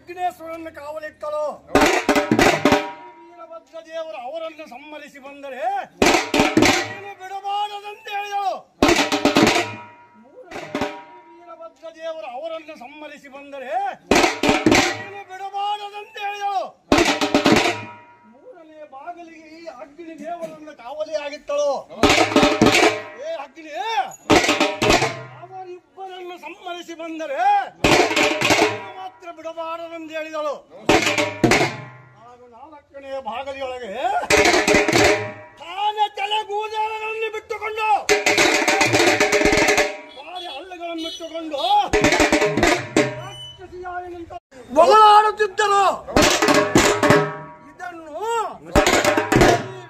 ಅಗ್ನೇಶ್ವರನ್ನು ಕಾವಲಿಟ್ಟಳು. ವೀರಭದ್ರ ದೇವರು ಅವರನ್ನು ಸಮ್ಮರಿಸಿ ಬಂದರೆ ನೀನು ಬಿಡಬಾರದಂತೆ ಹೇಳಿದಳು. ವೀರಭದ್ರ ದೇವರು ಅವರನ್ನು ಸಮ್ಮರಿಸಿ ಬಂದರೆ ನೀನು ಬಿಡಬಾರದಂತೆ ಹೇಳಿದಳು. ಮೂರನೇ ಬಾಗಿಲಿಗೆ ಈ ಅಗ್ನಿ ದೇವರನ್ನು ಕಾವಲಿಯಾಗಿತ್ತಳು. ಏ ಅಗ್ನಿ, ಅವರಿಬ್ಬರನ್ನು ಸಮ್ಮರಿಸಿ ಬಂದರೆ ಮಾತ್ರ ಬಿಡಬಾರದೆಂದು ಹೇಳಿದಳು. ಹಾಗೂ ನಾಲ್ಕನೆಯ ಬಾಗಲಿಯೊಳಗೆ ತಾನೇ ತಲೆಗೂದಲನ್ನು ಬಿಟ್ಟುಕೊಂಡು ಬಾರಿ ಹಲ್ಲುಗಳನ್ನು ಬಿಟ್ಟುಕೊಂಡು ರಾಕ್ಷಸಿಯಾಗಿ ನಿಂತ ಬೊಗಳಾಡುತ್ತಿದ್ದರು. ಇದನ್ನು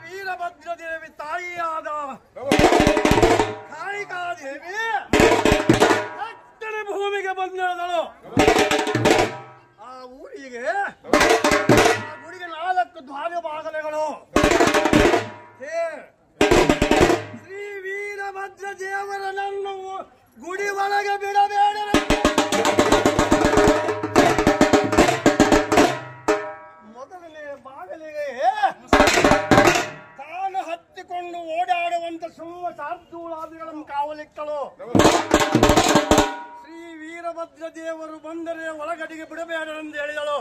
ವೀರಭದ್ರ ದೇವಿ ತಾಯಿಯಾದ ಕಾಳಿಕಾದೇವಿ ಹತ್ತನೇ ಭೂಮಿಗೆ ಬಂದಿಳಿದಳು. ಆ ಊರಿಗೆ ಆ ಗುಡಿಗೆ 4 ದ್ವಾರ ಬಾಗಲೆಗಳು. ಶ್ರೀ ವೀರಭದ್ರ ದೇವರನ್ನು ಗುಡಿ ಒಳಗೆ ಬಿಡಬೇಡ. ಮೊದಲನೇ ಬಾಗಿಲಿಗೆ ತಾನು ಹತ್ತಿಕೊಂಡು ಓಡಾಡುವಂತ ಸಿಂಹ ಶಾರ್ದೂಲಾದಿಗಳನ್ನು ಕಾವಲಿಟ್ಟಳು. ಶ್ರೀ ವೀರಭದ್ರ ದೇವರು ಬಂದರೆ ಒಳಗಡೆಗೆ ಬಿಡಬೇಡ ಎಂದು ಹೇಳಿದಳು.